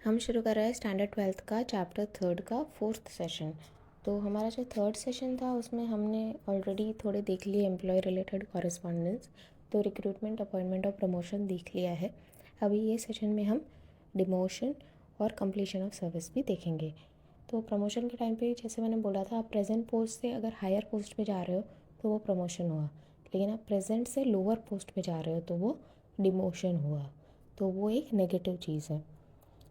हम शुरू कर रहे हैं स्टैंडर्ड 12th का चैप्टर 3 का 4th सेशन। तो हमारा जो 3rd सेशन था उसमें हमने ऑलरेडी थोड़े देख लिए एम्प्लॉय रिलेटेड कॉरेस्पॉन्डेंस, तो रिक्रूटमेंट, अपॉइंटमेंट और प्रमोशन देख लिया है। अभी ये सेशन में हम डिमोशन और कंप्लीशन ऑफ सर्विस भी देखेंगे। तो प्रमोशन के टाइम पे जैसे मैंने बोला था, आप प्रेजेंट पोस्ट से अगर हायर पोस्ट पे जा रहे हो तो वो प्रमोशन हुआ, लेकिन आप प्रेजेंट से लोअर पोस्ट पे जा रहे हो तो वो डिमोशन हुआ। तो वो एक नेगेटिव चीज़ है।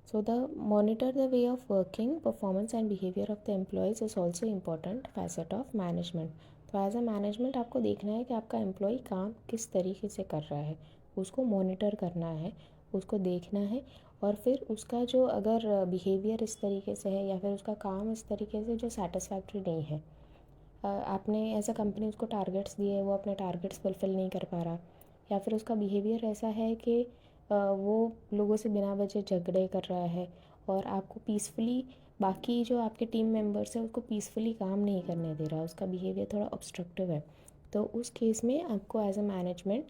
So the monitor the way of working, performance and behavior of the employees is also important facet of management. तो एज अ मैनेजमेंट आपको देखना है कि आपका एम्प्लॉय काम किस तरीके से कर रहा है, उसको मॉनिटर करना है, उसको देखना है, और फिर उसका जो अगर बिहेवियर इस तरीके से है या फिर उसका काम इस तरीके से जो सेटिस्फैक्ट्री नहीं है, आपने एज अ कंपनी उसको टारगेट्स दिए, वो अपने टारगेट्स फुलफ़िल नहीं कर पा रहा, या फिर उसका बिहेवियर ऐसा है कि वो लोगों से बिना वजह झगड़े कर रहा है और आपको पीसफुली, बाकी जो आपके टीम मेंबर्स हैं उसको पीसफुली काम नहीं करने दे रहा, उसका बिहेवियर थोड़ा ऑब्स्ट्रक्टिव है, तो उस केस में आपको एज अ मैनेजमेंट,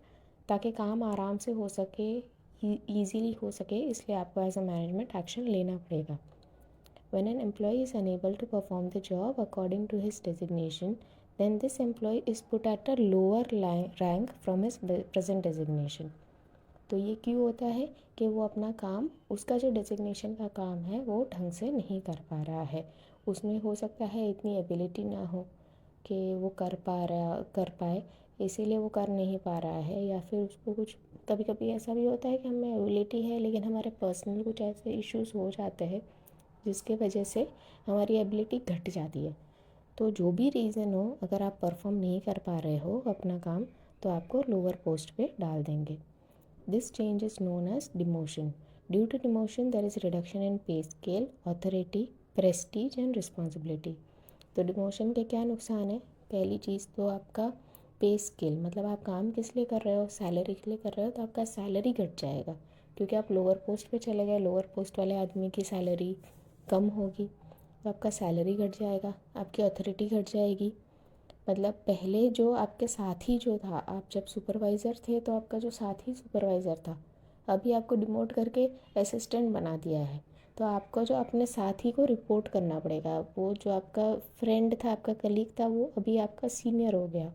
ताकि काम आराम से हो सके, ईज़िली हो सके, इसलिए आपको एज अ मैनेजमेंट एक्शन लेना पड़ेगा। When an employee is unable to perform the job according to his designation, then this employee is put at a lower rank from his present designation. तो ये क्यों होता है कि वो अपना काम, उसका जो डेजिग्नेशन का काम है वो ढंग से नहीं कर पा रहा है, उसमें हो सकता है इतनी एबिलिटी ना हो कि वो कर पाए, इसीलिए वो कर नहीं पा रहा है, या फिर उसको कुछ, कभी कभी ऐसा भी होता है कि हमें एबिलिटी है लेकिन हमारे पर्सनल कुछ ऐसे इश्यूज हो जाते हैं जिसके वजह से हमारी एबिलिटी घट जाती है। तो जो भी रीज़न हो, अगर आप परफॉर्म नहीं कर पा रहे हो अपना काम, तो आपको लोअर पोस्ट पे डाल देंगे। This change is known as demotion. Due to demotion there is reduction in pay scale, authority, prestige and responsibility. तो डिमोशन के क्या नुकसान है? पहली चीज़ तो आपका पे स्केल, मतलब आप काम किस लिए कर रहे हो, सैलरी के लिए कर रहे हो, तो आपका सैलरी घट जाएगा, क्योंकि आप लोअर पोस्ट पे चले गए, लोअर पोस्ट वाले आदमी की सैलरी कम होगी, तो आपका सैलरी घट जाएगा, आपकी अथॉरिटी घट जाएगी। मतलब पहले जो आपके साथी जो था, आप जब सुपरवाइज़र थे तो आपका जो साथी सुपरवाइज़र था, अभी आपको डिमोट करके असिस्टेंट बना दिया है, तो आपको जो अपने साथी को रिपोर्ट करना पड़ेगा, वो जो आपका फ्रेंड था, आपका कलीग था, वो अभी आपका सीनियर हो गया,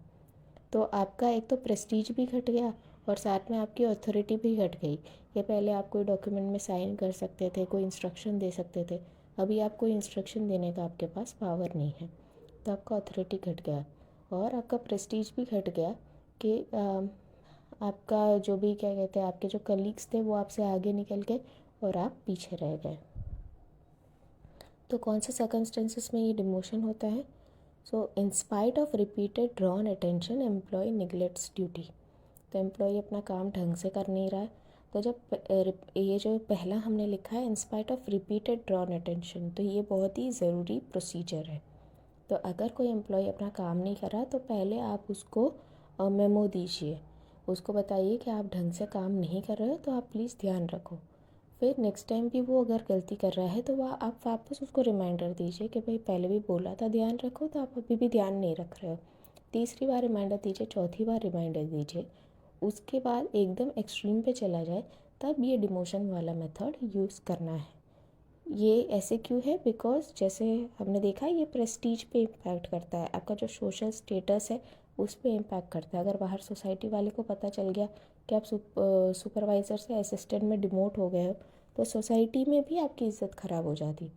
तो आपका एक तो प्रेस्टीज भी घट गया और साथ में आपकी अथॉरिटी भी घट गई। ये पहले आप कोई डॉक्यूमेंट में साइन कर सकते थे, कोई इंस्ट्रक्शन दे सकते थे, अभी आप कोई इंस्ट्रक्शन देने का आपके पास पावर नहीं है, तो आपका अथॉरिटी घट गया और आपका प्रेस्टीज भी घट गया कि आपका जो भी क्या कहते हैं, आपके जो कलीग्स थे वो आपसे आगे निकल गए और आप पीछे रह गए। तो कौन से सर्कमस्टेंसेस में ये डिमोशन होता है? So in spite of repeated drawn attention, employ neglects duty. तो एम्प्लॉय अपना काम ढंग से कर नहीं रहा है, तो जब ये जो पहला हमने लिखा है, इन spite of repeated drawn attention, तो ये बहुत ही ज़रूरी प्रोसीजर है। तो अगर कोई एम्प्लॉय अपना काम नहीं कर रहा तो पहले आप उसको मेमो दीजिए, उसको बताइए कि आप ढंग से काम नहीं कर रहे हो, तो आप प्लीज़ ध्यान रखो। फिर नेक्स्ट टाइम भी वो अगर गलती कर रहा है तो वह आप वापस उसको रिमाइंडर दीजिए कि भाई पहले भी बोला था ध्यान रखो, तो आप अभी भी ध्यान नहीं रख रहे हो। तीसरी बार रिमाइंडर दीजिए, चौथी बार रिमाइंडर दीजिए। उसके बाद एकदम एक्सट्रीम पे चला जाए तब ये डिमोशन वाला मेथड यूज़ करना है। ये ऐसे क्यों है? बिकॉज जैसे हमने देखा, ये प्रेस्टीज पे इम्पैक्ट करता है, आपका जो सोशल स्टेटस है उस पर इम्पैक्ट करता है। अगर बाहर सोसाइटी वाले को पता चल गया कि आप सुपरवाइज़र से असिस्टेंट में डिमोट हो गए हो, तो सोसाइटी में भी आपकी इज़्ज़त ख़राब हो जाती।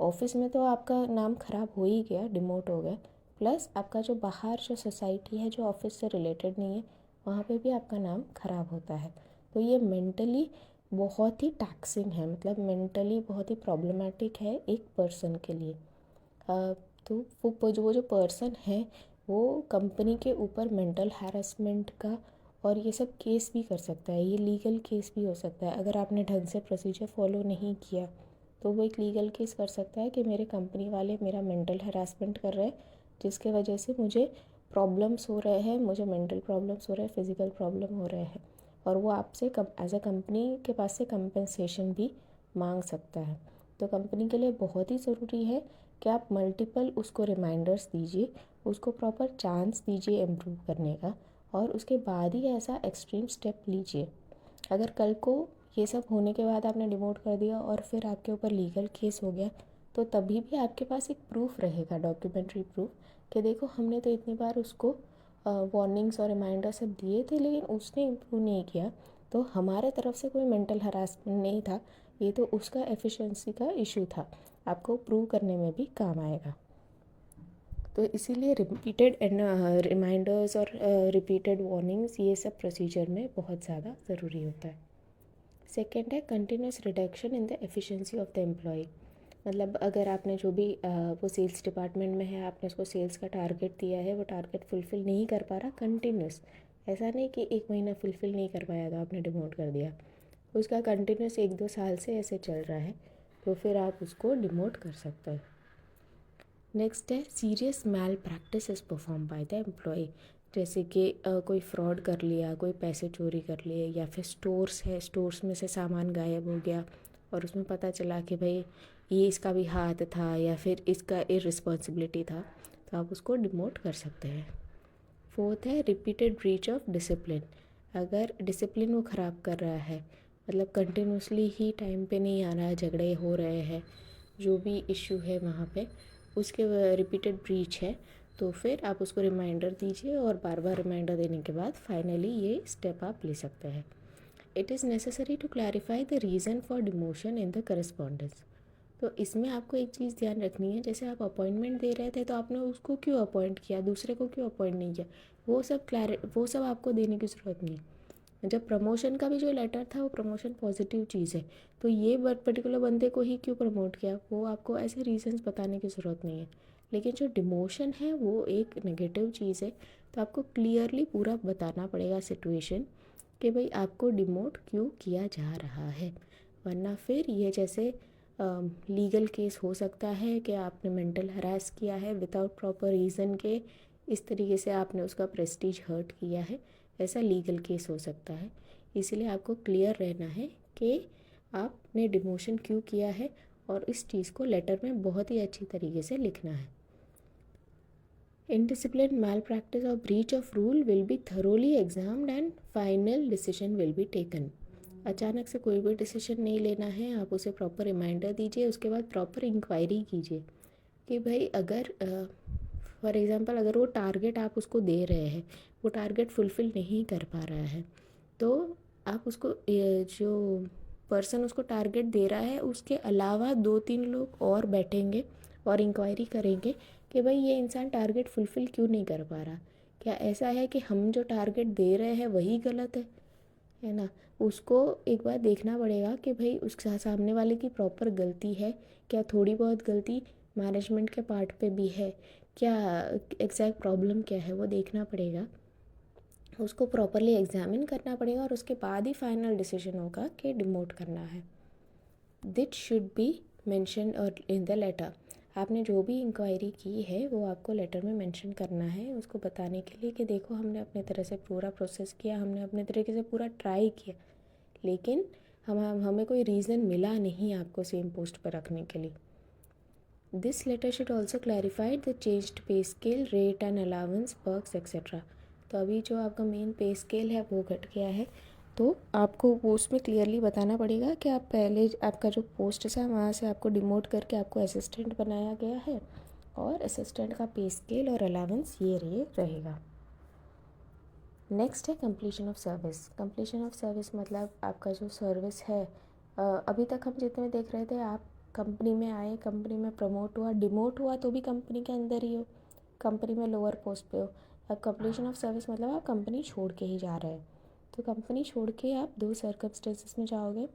ऑफिस में तो आपका नाम ख़राब हो ही गया, डिमोट हो गया, प्लस आपका जो बाहर जो सोसाइटी है जो ऑफिस से रिलेटेड नहीं है, वहाँ पे भी आपका नाम ख़राब होता है। तो ये मेंटली बहुत ही टैक्सिंग है, मतलब मेंटली बहुत ही प्रॉब्लमेटिक है एक पर्सन के लिए। तो वो जो पर्सन है वो कंपनी के ऊपर मेंटल हैरेसमेंट का और ये सब केस भी कर सकता है, ये लीगल केस भी हो सकता है। अगर आपने ढंग से प्रोसीजर फॉलो नहीं किया तो वो एक लीगल केस कर सकता है कि मेरे कंपनी वाले मेरा मेंटल हैरेसमेंट कर रहे हैं, जिसके वजह से मुझे प्रॉब्लम्स हो रहे हैं, मुझे मेंटल प्रॉब्लम्स हो रहे हैं, फिज़िकल प्रॉब्लम हो रहे हैं, और वो आपसे एज अ कंपनी के पास से कंपनसेशन भी मांग सकता है। तो कंपनी के लिए बहुत ही ज़रूरी है कि आप मल्टीपल उसको रिमाइंडर्स दीजिए, उसको प्रॉपर चांस दीजिए इम्प्रूव करने का, और उसके बाद ही ऐसा एक्सट्रीम स्टेप लीजिए। अगर कल को ये सब होने के बाद आपने डिमोट कर दिया और फिर आपके ऊपर लीगल केस हो गया, तो तभी भी आपके पास एक प्रूफ रहेगा, डॉक्यूमेंट्री प्रूफ, कि देखो हमने तो इतनी बार उसको वार्निंग्स और रिमाइंडर सब दिए थे लेकिन उसने इम्प्रूव नहीं किया, तो हमारे तरफ से कोई मेंटल हरासमेंट नहीं था, ये तो उसका एफिशिएंसी का इशू था। आपको प्रूव करने में भी काम आएगा। तो इसीलिए रिपीटेड रिमाइंडर्स और रिपीटेड वार्निंग्स, ये सब प्रोसीजर में बहुत ज़्यादा ज़रूरी होता है। सेकेंड है continuous reduction in the efficiency of the employee. मतलब अगर आपने जो भी वो सेल्स डिपार्टमेंट में है, आपने उसको सेल्स का टारगेट दिया है, वो टारगेट फुलफ़िल नहीं कर पा रहा कंटिन्यूस, ऐसा नहीं कि 1 महीना फुलफ़िल नहीं कर पाया तो आपने डिमोट कर दिया, उसका कंटिन्यूस 1-2 साल से ऐसे चल रहा है, तो फिर आप उसको डिमोट कर सकते हैं। नेक्स्ट है serious malpractice is perform by the employee. जैसे कि कोई फ्रॉड कर लिया, कोई पैसे चोरी कर लिए, या फिर स्टोर्स है, स्टोर्स में से सामान गायब हो गया और उसमें पता चला कि भाई ये इसका भी हाथ था या फिर इसका इररिस्पॉन्सिबिलिटी था, तो आप उसको डिमोट कर सकते हैं। फोर्थ है रिपीटेड ब्रीच ऑफ डिसिप्लिन। अगर डिसिप्लिन वो ख़राब कर रहा है, मतलब कंटिन्यूसली ही टाइम पे नहीं आ रहा है, झगड़े हो रहे हैं, जो भी इशू है वहाँ पे उसके रिपीटेड ब्रीच है, तो फिर आप उसको रिमाइंडर दीजिए और बार बार रिमाइंडर देने के बाद फाइनली ये स्टेप आप ले सकते हैं। It is necessary to clarify the reason for demotion in the correspondence. तो इसमें आपको एक चीज़ ध्यान रखनी है, जैसे आप अपॉइंटमेंट दे रहे थे तो आपने उसको क्यों अपॉइंट किया, दूसरे को क्यों अपॉइंट नहीं किया, वो सब आपको देने की ज़रूरत नहीं है। जब प्रमोशन का भी जो लेटर था वो प्रमोशन पॉजिटिव चीज़ है, तो ये पर्टिकुलर बंदे को ही क्यों प्रमोट किया, वो आपको ऐसे रीजंस बताने की ज़रूरत नहीं है। लेकिन जो डिमोशन है वो एक नेगेटिव चीज़ है, तो आपको क्लियरली पूरा बताना पड़ेगा सिचुएशन कि भाई आपको डिमोट क्यों किया जा रहा है, वरना फिर ये जैसे लीगल केस हो सकता है कि आपने मेंटल हरास किया है विदाउट प्रॉपर रीज़न के, इस तरीके से आपने उसका प्रेस्टीज हर्ट किया है, ऐसा लीगल केस हो सकता है। इसीलिए आपको क्लियर रहना है कि आपने डिमोशन क्यों किया है और इस चीज़ को लेटर में बहुत ही अच्छी तरीके से लिखना है। Indiscipline, malpractice or breach of rule will be thoroughly examined and final decision will be taken. अचानक से कोई भी डिसीजन नहीं लेना है, आप उसे प्रॉपर रिमाइंडर दीजिए, उसके बाद प्रॉपर इंक्वायरी कीजिए कि भाई अगर फॉर एग्ज़ाम्पल अगर वो टारगेट आप उसको दे रहे हैं, वो टारगेट फुलफ़िल नहीं कर पा रहा है, तो आप उसको जो पर्सन उसको टारगेट दे रहा है उसके अलावा 2-3 लोग और बैठेंगे और इंक्वायरी करेंगे कि भाई ये इंसान टारगेट फुलफ़िल क्यों नहीं कर पा रहा, क्या ऐसा है कि हम जो टारगेट दे रहे हैं वही गलत है ना। उसको एक बार देखना पड़ेगा कि भाई उस सामने वाले की प्रॉपर गलती है, क्या थोड़ी बहुत गलती मैनेजमेंट के पार्ट पे भी है, क्या एग्जैक्ट प्रॉब्लम क्या है वो देखना पड़ेगा, उसको प्रॉपरली एग्जामिन करना पड़ेगा और उसके बाद ही फाइनल डिसीजन होगा कि डिमोट करना है। दिट शुड बी मेंशन और इन द लेटर। आपने जो भी इंक्वायरी की है वो आपको लेटर में मेंशन करना है, उसको बताने के लिए कि देखो हमने अपने तरह से पूरा प्रोसेस किया, हमने अपने तरीके से पूरा ट्राई किया, लेकिन हमें कोई रीज़न मिला नहीं आपको सेम पोस्ट पर रखने के लिए। This letter should also clarify the changed pay scale, rate and allowance, perks etcetera. तो अभी जो आपका मेन पे स्केल है वो घट गया है, तो आपको वो उसमें क्लियरली बताना पड़ेगा कि आप पहले आपका जो पोस्ट है वहाँ से आपको डिमोट करके आपको असिस्टेंट बनाया गया है और असिस्टेंट का पे स्केल और अलाउंस ये रहेगा। नेक्स्ट है completion of service. Completion of service मतलब आपका जो सर्विस है, अभी तक हम जितने देख रहे थे, आप कंपनी में आए, कंपनी में प्रमोट हुआ, डिमोट हुआ तो भी कंपनी के अंदर ही हो, कंपनी में लोअर पोस्ट पे हो। अब कंप्लीशन ऑफ सर्विस मतलब आप कंपनी छोड़ के ही जा रहे हैं, तो कंपनी छोड़ के आप 2 सर्कमस्टेंसेस में जाओगे,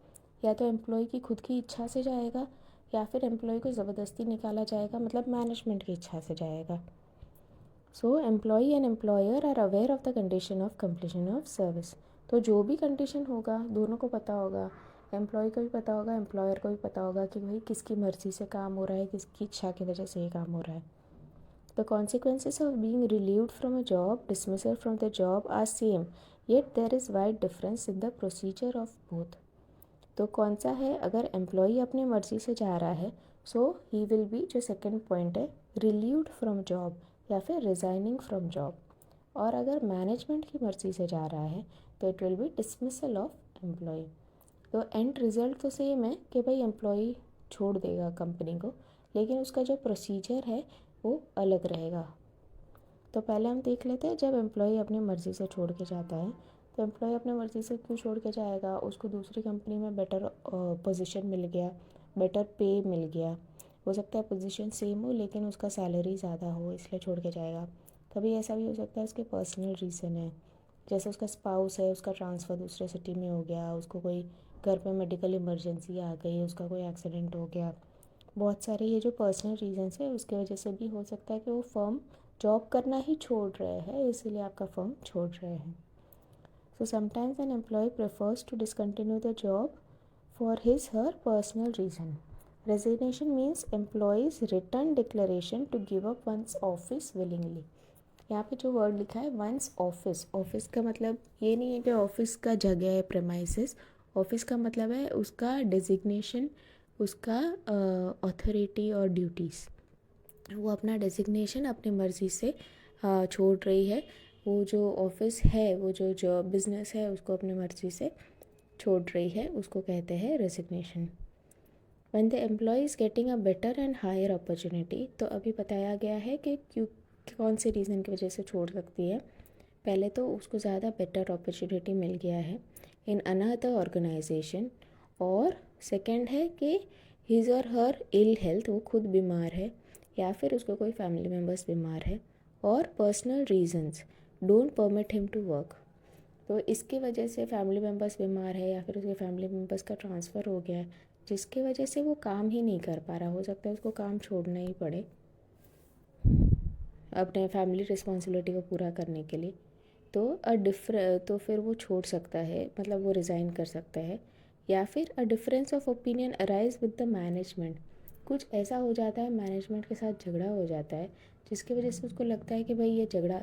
या तो एम्प्लॉय की खुद की इच्छा से जाएगा या फिर एम्प्लॉय को ज़बरदस्ती निकाला जाएगा, मतलब मैनेजमेंट की इच्छा से जाएगा। So employee and employer are aware of the condition of completion of service. तो जो भी कंडीशन होगा दोनों को पता होगा, एम्प्लॉय को भी पता होगा, एम्प्लॉयर को भी पता होगा कि भाई किसकी मर्ज़ी से काम हो रहा है, किसकी इच्छा की वजह से ये काम हो रहा है। The consequences of being relieved from a job, dismissal from the job are same, yet there is wide difference in the procedure of both. तो कौन सा है, अगर एम्प्लॉई अपनी मर्ज़ी से जा रहा है सो ही विल बी, जो सेकंड पॉइंट है, रिलीव्ड फ्रॉम जॉब या फिर रिज़ाइनिंग फ्रॉम जॉब, और अगर मैनेजमेंट की मर्ज़ी से जा रहा है तो it will be dismissal of employee. तो एंड रिज़ल्ट तो सेम है कि भाई एम्प्लॉई छोड़ देगा कंपनी को, लेकिन उसका जो प्रोसीजर है वो अलग रहेगा। तो पहले हम देख लेते हैं, जब एम्प्लॉई अपनी मर्ज़ी से छोड़ के जाता है तो एम्प्लॉय अपनी मर्ज़ी से क्यों छोड़ के जाएगा, उसको दूसरी कंपनी में बेटर पोजीशन मिल गया, बेटर पे मिल गया, हो सकता है पोजीशन सेम हो लेकिन उसका सैलरी ज़्यादा हो इसलिए छोड़ के जाएगा। कभी ऐसा भी हो सकता है उसके पर्सनल रीज़न है, जैसे उसका स्पाउस है, उसका ट्रांसफ़र दूसरे सिटी में हो गया, उसको कोई घर पे मेडिकल इमरजेंसी आ गई, उसका कोई एक्सीडेंट हो गया। बहुत सारे ये जो पर्सनल रीजंस है उसके वजह से भी हो सकता है कि वो फर्म जॉब करना ही छोड़ रहे हैं, इसीलिए आपका फर्म छोड़ रहे हैं। So sometimes an employee prefers to discontinue the job for his her personal reason. Resignation means employees return declaration to give up one's office willingly. यहाँ पे जो वर्ड लिखा है वंस ऑफिस, ऑफिस का मतलब ये नहीं है कि ऑफिस का जगह है प्रेमाइसेस। ऑफिस का मतलब है उसका डेजिग्नेशन, उसका अथॉरिटी और ड्यूटीज़। वो अपना डेजिग्नेशन अपनी मर्ज़ी से छोड़ रही है। वो जो ऑफिस है, वो जो बिज़नेस है उसको अपनी मर्ज़ी से छोड़ रही है, उसको कहते हैं resignation. When the employee is getting a better and higher opportunity, तो अभी बताया गया है कि क्यों कौन से रीज़न की वजह से छोड़ सकती है। पहले तो उसको ज़्यादा बेटर अपॉर्चुनिटी मिल गया है इन अनदर ऑर्गेनाइजेशन, और सेकंड है कि हिज और हर इल हेल्थ, वो खुद बीमार है या फिर उसको कोई फैमिली मेम्बर्स बीमार है, और personal reasons don't permit him to work. तो इसकी वजह से फैमिली मेम्बर्स बीमार है या फिर उसके फैमिली मेम्बर्स का ट्रांसफ़र हो गया है, जिसकी वजह से वो काम ही नहीं कर पा रहा, हो सकता है उसको काम छोड़ना ही पड़े अपने फैमिली रिस्पॉन्सिबिलिटी को पूरा करने के लिए। तो फिर वो छोड़ सकता है, मतलब वो रिज़ाइन कर सकता है। या फिर a difference of opinion arise with the management, कुछ ऐसा हो जाता है, मैनेजमेंट के साथ झगड़ा हो जाता है जिसकी वजह से उसको लगता है कि भाई ये झगड़ा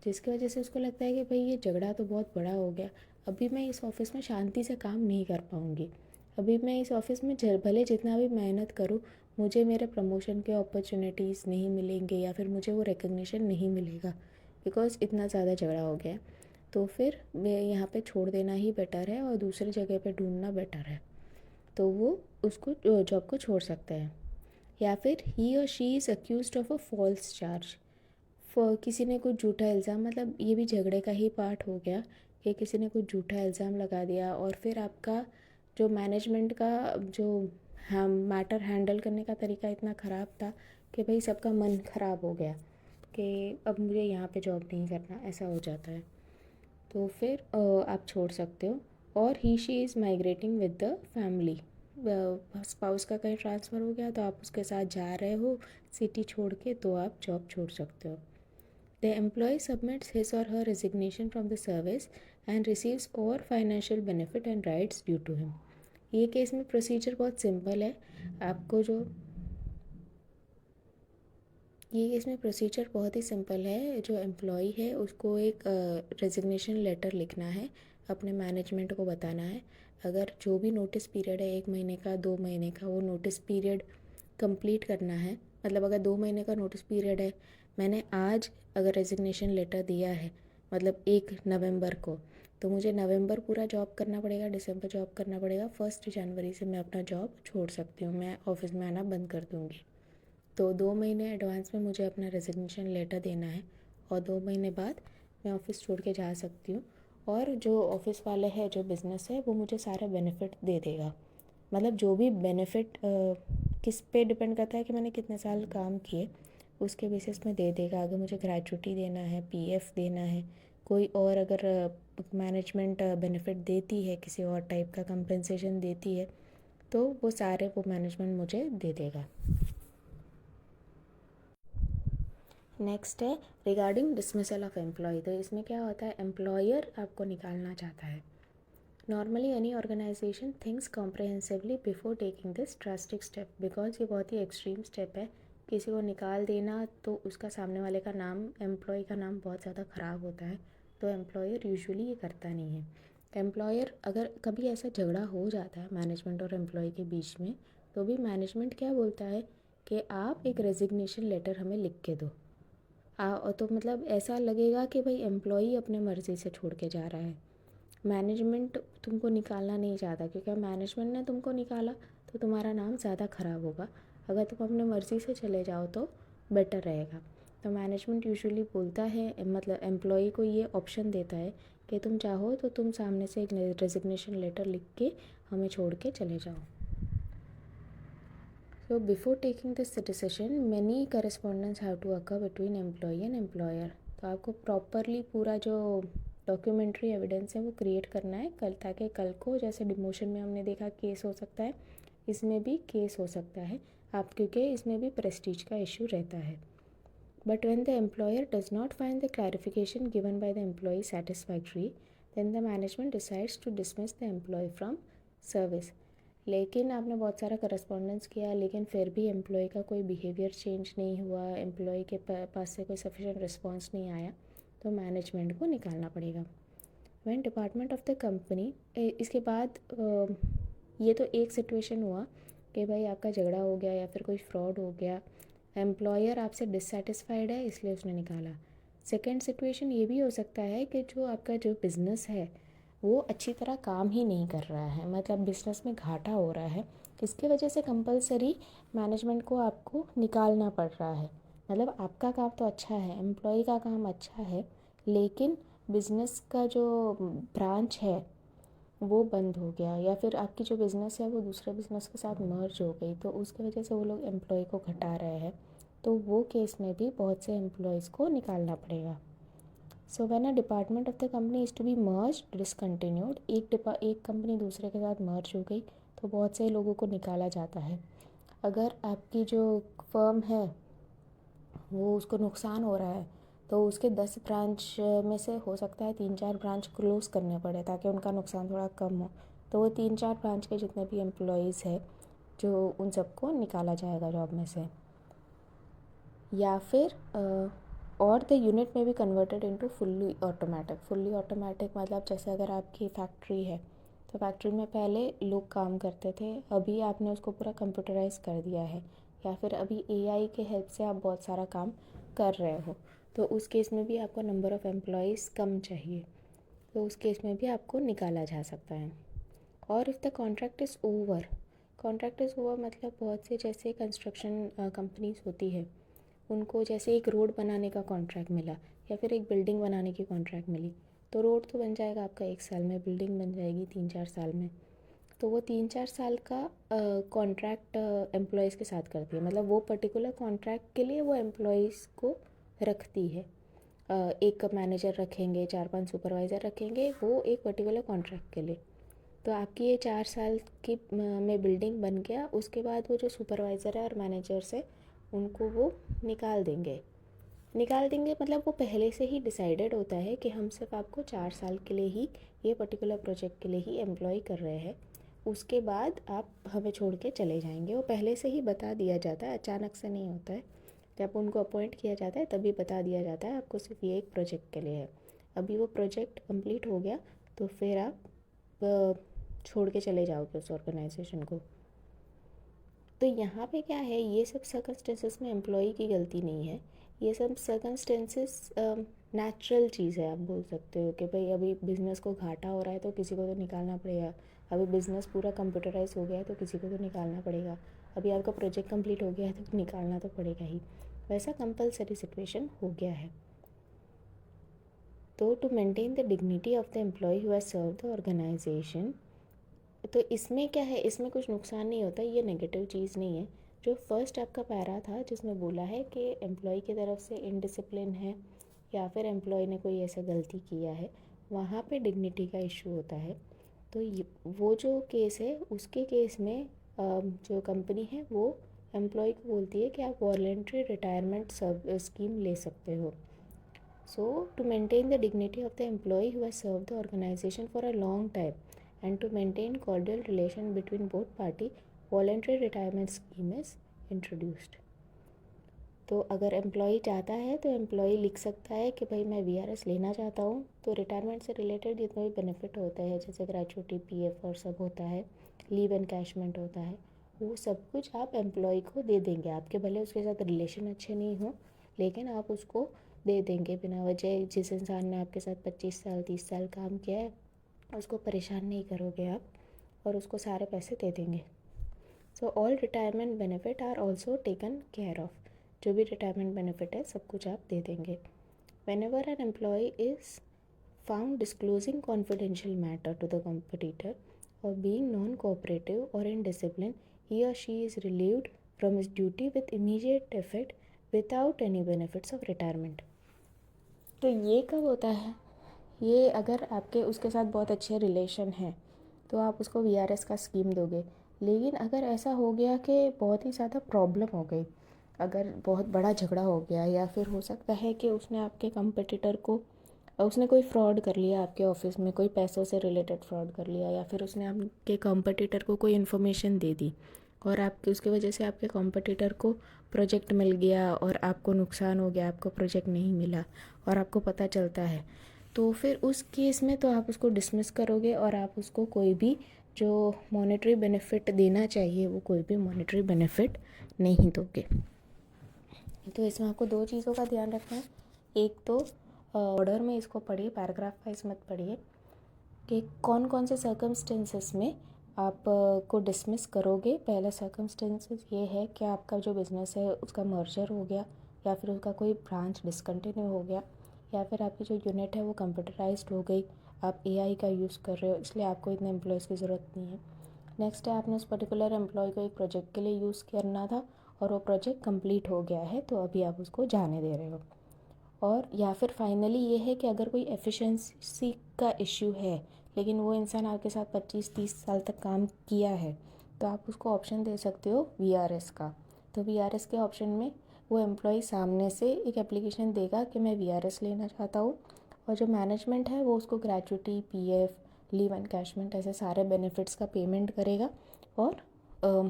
जिसकी वजह से उसको लगता है कि भाई ये झगड़ा तो बहुत बड़ा हो गया, अभी मैं इस ऑफ़िस में शांति से काम नहीं कर पाऊँगी, अभी मैं इस ऑफ़िस में भले जितना भी मेहनत करूँ, मुझे मेरे प्रमोशन के अपॉर्चुनिटीज़ नहीं मिलेंगे या फिर मुझे वो रिकग्निशन नहीं मिलेगा, बिकॉज़ इतना ज़्यादा झगड़ा हो गया है। तो फिर मैं यहाँ पे छोड़ देना ही बेटर है और दूसरी जगह पे ढूंढना बेटर है। तो वो उसको जॉब को छोड़ सकता है। या फिर ही और she is accused of a false charge, किसी ने कुछ झूठा इल्ज़ाम, मतलब ये भी झगड़े का ही पार्ट हो गया कि किसी ने कुछ झूठा इल्ज़ाम लगा दिया, और फिर आपका जो मैनेजमेंट का जो हम मैटर हैंडल करने का तरीका इतना ख़राब था कि भाई सबका मन ख़राब हो गया कि अब मुझे यहाँ पे जॉब नहीं करना, ऐसा हो जाता है। तो फिर आप छोड़ सकते हो। और he she is migrating with the family, spouse का कहीं ट्रांसफ़र हो गया तो आप उसके साथ जा रहे हो सिटी छोड़ के, तो आप जॉब छोड़ सकते हो। The employee submits his or her resignation from the service and receives all financial benefit and rights due to him। ये केस में प्रोसीजर बहुत सिंपल है। आपको जो ये केस में प्रोसीजर बहुत ही सिंपल है। जो एम्प्लॉई है उसको एक रेजिग्नेशन लेटर लिखना है, अपने मैनेजमेंट को बताना है। अगर जो भी नोटिस पीरियड है 1 महीने का 2 महीने का, वो नोटिस पीरियड कंप्लीट करना है। मतलब अगर 2 महीने का नोटिस पीरियड है, मैंने आज अगर रेजिग्नेशन लेटर दिया है मतलब 1 नवंबर को, तो मुझे नवंबर पूरा जॉब करना पड़ेगा, दिसंबर जॉब करना पड़ेगा, 1 जनवरी से मैं अपना जॉब छोड़ सकती हूँ, मैं ऑफिस में आना बंद कर दूँगी। तो 2 महीने एडवांस में मुझे अपना रेजिग्नेशन लेटर देना है और 2 महीने बाद मैं ऑफ़िस छोड़ के जा सकती हूँ। और जो ऑफ़िस वाले हैं, जो बिज़नेस है, वो मुझे सारा बेनिफिट दे देगा। मतलब जो भी बेनिफिट किस पे डिपेंड करता है कि मैंने कितने साल काम किए, उसके बेसिस में दे देगा। अगर मुझे ग्रेचुटी देना है, पीएफ देना है, कोई और अगर मैनेजमेंट बेनिफिट देती है, किसी और टाइप का कंपनसेशन देती है, तो वो सारे वो मैनेजमेंट मुझे दे देगा। नेक्स्ट है रिगार्डिंग डिसमिसल ऑफ एम्प्लॉय। तो इसमें क्या होता है, एम्प्लॉयर आपको निकालना चाहता है। Normally any organisation thinks comprehensively before taking this drastic step, because ये बहुत ही एक्सट्रीम स्टेप है। किसी को निकाल देना तो उसका सामने वाले का नाम, एम्प्लॉय का नाम बहुत ज़्यादा ख़राब होता है, तो एम्प्लॉयर यूजुअली ये करता नहीं है। एम्प्लॉयर अगर कभी ऐसा झगड़ा हो जाता है मैनेजमेंट और एम्प्लॉय के बीच में, तो भी मैनेजमेंट क्या बोलता है कि आप एक रेजिग्नेशन लेटर हमें लिख के दो। तो मतलब ऐसा लगेगा कि भाई एम्प्लॉई अपने मर्ज़ी से छोड़ के जा रहा है। मैनेजमेंट तुमको निकालना नहीं चाहता, क्योंकि मैनेजमेंट ने तुमको निकाला तो तुम्हारा नाम ज़्यादा ख़राब होगा। अगर तुम अपने मर्ज़ी से चले जाओ तो बेटर रहेगा। तो मैनेजमेंट यूजुअली बोलता है, मतलब एम्प्लॉई को ये ऑप्शन देता है कि तुम चाहो तो तुम सामने से एक रेजिग्नेशन लेटर लिख के हमें छोड़ के चले जाओ। So before taking this decision, many correspondence have to occur between employee and employer. तो आपको प्रॉपरली पूरा जो डॉक्यूमेंट्री एविडेंस है वो क्रिएट करना है कल, ताकि कल को जैसे डिमोशन में हमने देखा केस हो सकता है, इसमें भी केस हो सकता है आप, क्योंकि इसमें भी प्रेस्टीज का इशू रहता है। But when the employer does not find the clarification given by the employee satisfactory, then the management decides to dismiss the employee from service. लेकिन आपने बहुत सारा करस्पॉन्डेंस किया, लेकिन फिर भी एम्प्लॉय का कोई बिहेवियर चेंज नहीं हुआ, एम्प्लॉय के पास से कोई सफिशेंट रिस्पॉन्स नहीं आया, तो मैनेजमेंट को निकालना पड़ेगा। When department of the company, इसके बाद ये तो एक सिचुएशन हुआ कि भाई आपका झगड़ा हो गया या फिर कोई फ्रॉड हो गया, एम्प्लॉयर आपसे डिससेटिस्फाइड है इसलिए उसने निकाला। सेकेंड सिचुएशन ये भी हो सकता है कि जो आपका जो बिज़नेस है वो अच्छी तरह काम ही नहीं कर रहा है, मतलब बिज़नेस में घाटा हो रहा है, इसकी वजह से कंपलसरी मैनेजमेंट को आपको निकालना पड़ रहा है। मतलब आपका काम तो अच्छा है, एम्प्लॉय का काम अच्छा है, लेकिन बिज़नेस का जो ब्रांच है वो बंद हो गया, या फिर आपकी जो बिज़नेस है वो दूसरे बिज़नेस के साथ मर्ज हो गई, तो उसकी वजह से वो लोग एम्प्लॉय को घटा रहे हैं, तो वो केस में भी बहुत से एम्प्लॉयज़ को निकालना पड़ेगा। So when a department of the company is to be merged discontinued, एक कंपनी दूसरे के साथ मर्ज हो गई तो बहुत से लोगों को निकाला जाता है। अगर आपकी जो फर्म है वो उसको नुकसान हो रहा है तो उसके 10 ब्रांच में से हो सकता है 3-4 ब्रांच क्लोज़ करने पड़े ताकि उनका नुकसान थोड़ा कम हो, तो वो 3-4 ब्रांच के जितने भी एम्प्लॉयज़ हैं जो उन सबको निकाला जाएगा जॉब में से। या फिर और द यूनिट में भी converted into fully automatic. Fully automatic मतलब जैसे अगर आपकी फैक्ट्री है तो फैक्ट्री में पहले लोग काम करते थे, अभी आपने उसको पूरा कंप्यूटराइज कर दिया है, या फिर अभी एआई के हेल्प से आप बहुत सारा काम कर रहे हो, तो उस केस में भी आपको नंबर ऑफ़ एम्प्लॉयज़ कम चाहिए, तो उस केस में भी आपको निकाला जा सकता है। और if the contract is over, contract is over मतलब बहुत से जैसे कंस्ट्रक्शन कंपनीज होती है, उनको जैसे एक रोड बनाने का कॉन्ट्रैक्ट मिला या फिर एक बिल्डिंग बनाने की कॉन्ट्रैक्ट मिली, तो रोड तो बन जाएगा आपका 1 साल में, बिल्डिंग बन जाएगी 3-4 साल में, तो वो 3-4 साल का कॉन्ट्रैक्ट एम्प्लॉयज़ के साथ करती है, मतलब वो पर्टिकुलर कॉन्ट्रैक्ट के लिए वो एम्प्लॉयज़ को रखती है। एक मैनेजर रखेंगे, 4-5 सुपरवाइज़र रखेंगे, वो एक पर्टिकुलर कॉन्ट्रैक्ट के लिए। तो आपकी ये 4 साल की में बिल्डिंग बन गया, उसके बाद वो जो सुपरवाइज़र है और मैनेजर्स है उनको वो निकाल देंगे। मतलब वो पहले से ही डिसाइडेड होता है कि हम सिर्फ आपको 4 साल के लिए ही ये पर्टिकुलर प्रोजेक्ट के लिए ही एम्प्लॉय कर रहे हैं, उसके बाद आप हमें छोड़ के चले जाएंगे। वो पहले से ही बता दिया जाता है, अचानक से नहीं होता है। जब उनको अपॉइंट किया जाता है तभी बता दिया जाता है आपको सिर्फ ये एक प्रोजेक्ट के लिए है, अभी वो प्रोजेक्ट कंप्लीट हो गया तो फिर आप छोड़ के चले जाओगे उस ऑर्गेनाइजेशन को। तो यहाँ पे क्या है, ये सब सर्कमस्टेंसेस में एम्प्लॉई की गलती नहीं है, ये सब सर्कमस्टेंसेस नेचुरल चीज़ है। आप बोल सकते हो कि भाई अभी बिज़नेस को घाटा हो रहा है तो किसी को तो निकालना पड़ेगा, अभी बिज़नेस पूरा कंप्यूटराइज हो गया है तो किसी को तो निकालना पड़ेगा, अभी आपका प्रोजेक्ट कंप्लीट हो गया है तो निकालना तो पड़ेगा ही, वैसा कंपलसरी सिचुएशन हो गया है। तो to maintain the dignity of the employee who has serve the organisation, तो इसमें क्या है, इसमें कुछ नुकसान नहीं होता, ये नेगेटिव चीज़ नहीं है। जो फर्स्ट आपका पैरा था जिसमें बोला है कि एम्प्लॉय की तरफ से इनडिसिप्लिन है या फिर एम्प्लॉय ने कोई ऐसा गलती किया है, वहाँ पे डिग्निटी का इशू होता है। तो वो जो केस है उसके केस में जो कंपनी है वो एम्प्लॉय को बोलती है कि आप वॉलंटरी रिटायरमेंट स्कीम ले सकते हो। So, to maintain the dignity of the employee who has served the organization for a long time and to maintain cordial relation between both party, voluntary retirement scheme is introduced. तो अगर employee चाहता है तो employee लिख सकता है कि भाई मैं वीआरएस लेना चाहता हूँ, तो रिटायरमेंट से रिलेटेड जितना भी बेनिफिट होता है जैसे ग्रेचुइटी, पीएफ और सब होता है, लीव एनकैशमेंट होता है, वो सब कुछ आप एम्प्लॉय को दे देंगे। आपके भले उसके साथ रिलेशन अच्छे नहीं हो, लेकिन आप उसको दे देंगे बिना वजह। जिस इंसान ने आपके साथ 25 साल 30 साल काम किया है उसको परेशान नहीं करोगे आप और उसको सारे पैसे दे देंगे। So all retirement benefit are also taken care of. जो भी रिटायरमेंट बेनिफिट है सब कुछ आप दे देंगे। Whenever an employee is found disclosing confidential matter to the competitor or being non-cooperative or indisciplined, he or she is relieved from his duty with immediate effect without any benefits of retirement। तो ये कब होता है? ये अगर आपके उसके साथ बहुत अच्छे रिलेशन हैं तो आप उसको VRS का स्कीम दोगे। लेकिन अगर ऐसा हो गया कि बहुत ही ज़्यादा प्रॉब्लम हो गई, अगर बहुत बड़ा झगड़ा हो गया, या फिर हो सकता है कि उसने आपके कंपटीटर को उसने कोई फ्रॉड कर लिया आपके ऑफिस में, कोई पैसों से रिलेटेड फ्रॉड कर लिया, या फिर उसने आपके कंपटीटर को कोई इन्फॉर्मेशन दे दी और आपकी उसकी वजह से आपके कंपटीटर को प्रोजेक्ट मिल गया और आपको नुकसान हो गया, आपको प्रोजेक्ट नहीं मिला और आपको पता चलता है, तो फिर उस केस में तो आप उसको डिसमिस करोगे और आप उसको कोई भी जो मॉनेटरी बेनिफिट देना चाहिए वो कोई भी मॉनेटरी बेनिफिट नहीं दोगे। तो इसमें आपको दो चीज़ों का ध्यान रखना है। एक तो ऑर्डर में इसको पढ़िए, पैराग्राफ वाइज मत पढ़िए कि कौन कौन से सर्कमस्टेंसेस में आप को डिसमिस करोगे। पहला सर्कमस्टेंसेस ये है कि आपका जो बिज़नेस है उसका मर्जर हो गया, या फिर उसका कोई ब्रांच डिसकंटिन्यू हो गया, या फिर आपकी जो यूनिट है वो कंप्यूटराइज्ड हो गई, आप AI का यूज़ कर रहे हो इसलिए आपको इतने एम्प्लॉयज़ की ज़रूरत नहीं है। नेक्स्ट है आपने उस पर्टिकुलर एम्प्लॉय को एक प्रोजेक्ट के लिए यूज़ करना था और वो प्रोजेक्ट कंप्लीट हो गया है तो अभी आप उसको जाने दे रहे हो। और या फिर फाइनली ये है कि अगर कोई एफिशिएंसी का इश्यू है लेकिन वो इंसान आपके साथ 25-30 साल तक काम किया है तो आप उसको ऑप्शन दे सकते हो VRS का। तो VRS के ऑप्शन में वो एम्प्लॉय सामने से एक एप्लीकेशन देगा कि मैं VRS लेना चाहता हूँ, और जो मैनेजमेंट है वो उसको ग्रेचुटी, PF, लीव एनकैशमेंट ऐसे सारे बेनिफिट्स का पेमेंट करेगा और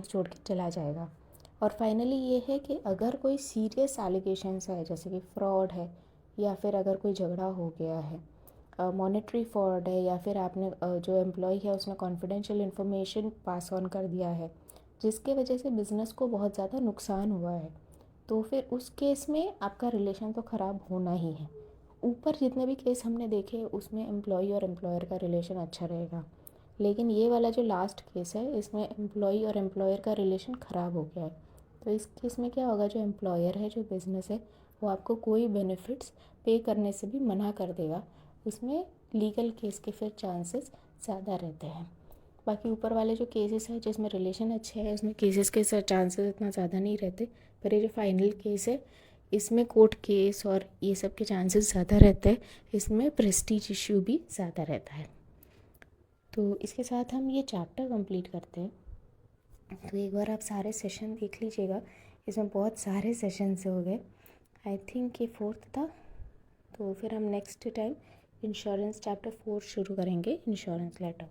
छोड़ के चला जाएगा। और फाइनली ये है कि अगर कोई सीरियस एलिगेशंस है जैसे कि फ्रॉड है, या फिर अगर कोई झगड़ा हो गया है, मॉनेटरी फ्रॉड है, या फिर आपने जो एम्प्लॉय है उसने कॉन्फिडेंशियल इन्फॉर्मेशन पास ऑन कर दिया है जिसके वजह से बिज़नेस को बहुत ज़्यादा नुकसान हुआ है, तो फिर उस केस में आपका रिलेशन तो ख़राब होना ही है। ऊपर जितने भी केस हमने देखे उसमें एम्प्लॉय और एम्प्लॉयर का रिलेशन अच्छा रहेगा, लेकिन ये वाला जो लास्ट केस है इसमें एम्प्लॉय और एम्प्लॉयर का रिलेशन ख़राब हो गया है। तो इस केस में क्या होगा, जो एम्प्लॉयर है, जो बिज़नेस है, वो आपको कोई बेनिफिट्स पे करने से भी मना कर देगा। उसमें लीगल केस के फिर चांसेस ज़्यादा रहते हैं। बाकी ऊपर वाले जो केसेस हैं जिसमें रिलेशन अच्छे हैं उसमें केसेस के चांसेस इतना ज़्यादा नहीं रहते, पर ये जो फाइनल केस है इसमें कोर्ट केस और ये सब के चांसेस ज़्यादा रहते हैं। इसमें प्रेस्टीज इश्यू भी ज़्यादा रहता है। तो इसके साथ हम ये चैप्टर कंप्लीट करते हैं। तो एक बार आप सारे सेशन देख लीजिएगा, इसमें बहुत सारे सेशंस हो गए। आई थिंक ये 4th था। तो फिर हम नेक्स्ट टाइम इंश्योरेंस चैप्टर 4 शुरू करेंगे, इंश्योरेंस लेटर।